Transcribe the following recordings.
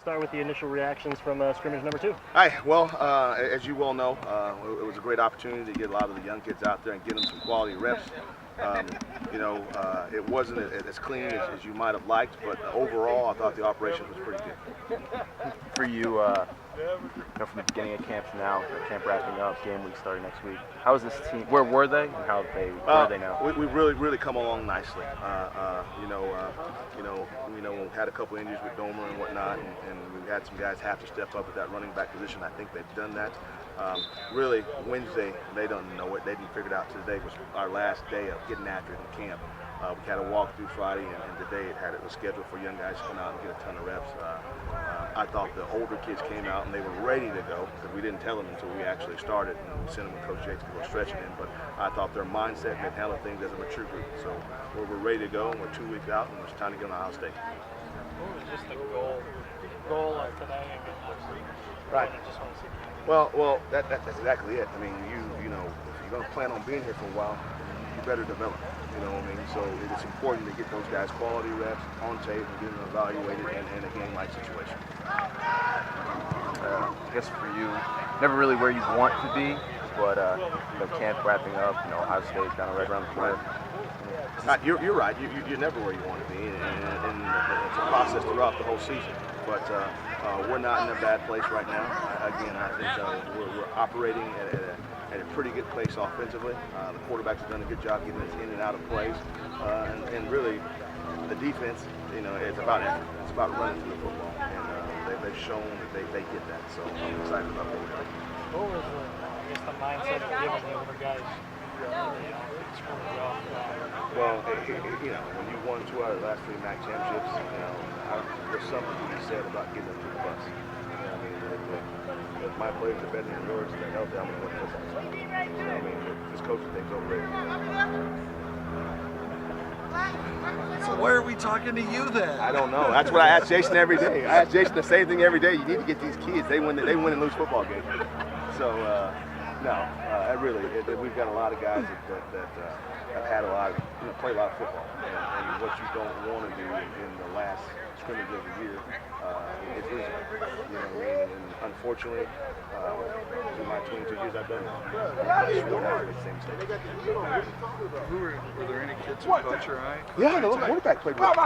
start with the initial reactions from scrimmage number 2. Hi. Well, as you well know, it was a great opportunity to get a lot of the young kids out there and get them some quality reps. It wasn't as clean as you might have liked, but overall, I thought the operation was pretty good. For you, from the beginning of camp to now, camp wrapping up, game week starting next week, how is this team? Where were they, and where are they now? We really come along nicely. We had a couple injuries with Domer and whatnot, and we had some guys have to step up at that running back position. I think they've done that. Really, Wednesday, they don't know it. They didn't figure it out. Today was our last day of getting after it in camp. We had a walkthrough Friday, and today it was scheduled for young guys to come out and get a ton of reps. I thought the older kids came out and they were ready to go because we didn't tell them until we actually started, and we sent them with Coach Jinks to go stretching in. But I thought their mindset and they handled things as a mature group. So we're ready to go, and we're 2 weeks out, and it's time to get on Ohio State. What was just the goal of today? Right. Well, that's exactly it. I mean, if you're going to plan on being here for a while, you better develop. You know what I mean? So it's important to get those guys quality reps on tape and get them evaluated in a game-like situation. I guess for you, never really where you want to be, but camp wrapping up, Ohio State kind of right around the corner. You're right. You're never where you want to be, and it's a process throughout the whole season. But we're not in a bad place right now. Again, I think we're operating at a pretty good place offensively. The quarterbacks have done a good job getting us in and out of plays, and really the defense, it's about effort. It's about running through the football, and they've shown that they get that. So I'm excited about what we're doing. What was the mindset of giving the older guys scrimmage off? Well, when you won 2 out of the last 3 MAC championships, there's something to be said about getting them to the bus. If my players are better than yours, they're healthy, I'm going to win football. This coaching thing's overrated. So why are we talking to you then? I don't know. That's what I ask Jason every day. I ask Jason the same thing every day. You need to get these kids. They win and lose football games. So, we've got a lot of guys that have had a lot of, play a lot of football. And what you don't want to do in the last scrimmage of the year is losing. And unfortunately, in my 22 years I've done that. I'm sure I made the same mistake. Were there any kids who caught your eye? Yeah, the quarterback played well. I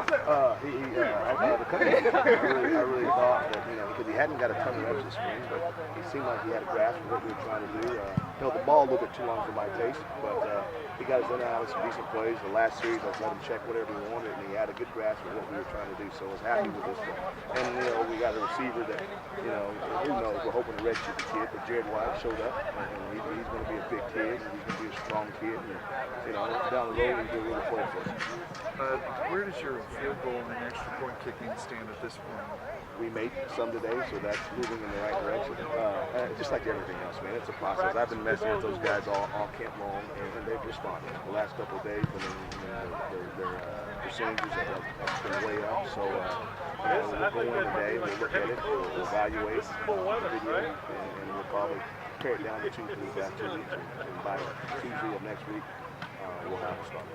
really thought that, because he hadn't got a ton of reps this spring, but he seemed like he had a grasp of what we were trying to do. Held the ball a little bit too long for my taste, but he got us in and out of some decent plays. The last series, I let him check whatever he wanted, and he had a good grasp of what we were trying to do. So I was happy with this one. And we got a receiver that, who knows? We're hoping to redshirt the kid, but Jared White showed up, and he's going to be a big kid, and he's going to be a strong kid. And down the road, he's going to really play for us. Where does your field goal and extra point kicking stand at this point? We made some today, so that's moving in the right direction. Just like everything else, man, it's a process. I've been messing with those guys all camp long, and they've responded. The last couple of days, their percentages have been way up. So we'll go in today, we'll look at it, we'll evaluate the video, and we'll probably tear it down to 2 weeks after 2 weeks, and by Tuesday of next week, we'll have a start.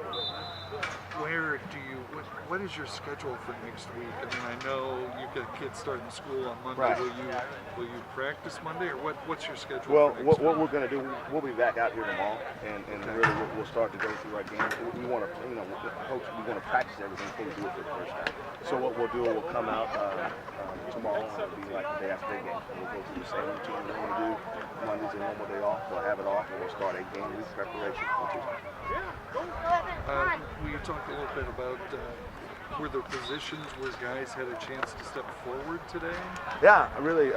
What is your schedule for next week? I mean, I know you've got kids starting school on Monday. Right. Will you practice Monday, or what's your schedule? Well, for next what we're going to do, we'll be back out here tomorrow, and really we'll start to go through our games. We want to, coach, we want to practice everything before we do it for the first time. So what we'll do, we'll come out tomorrow, and it'll be like the day after the game. We'll go through the same routine we normally do. Monday's a normal day off. We'll have it off, and we'll start a game week preparation on Tuesday. Will you talk a little bit about were there positions where guys had a chance to step forward today? Yeah, really.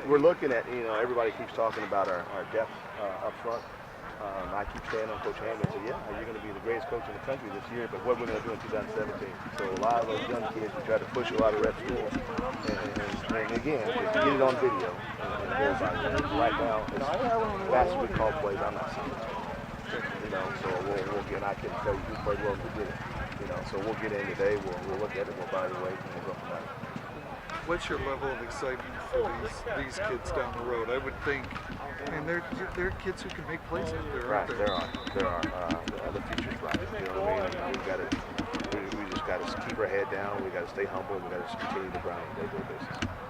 We're looking at, everybody keeps talking about our depth up front. I keep saying on Coach Hammond, you're going to be the greatest coach in the country this year, but what we're going to do in 2017. So a lot of those young kids, we try to push a lot of reps to them. And again, just get it on video and verify it. Right now, as fast as we call plays, I'm not seeing it. So we'll get, I can tell you who played well, who didn't. So we'll get in today, we'll look at it, we'll evaluate, and we'll go from there. What's your level of excitement for these kids down the road? I would think, they're kids who can make plays out there, right, aren't there? There are. The future's bright. You know what I mean? We just got to keep our head down. We got to stay humble. We got to continue to grind on a day-to-day basis.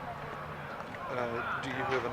Do you have an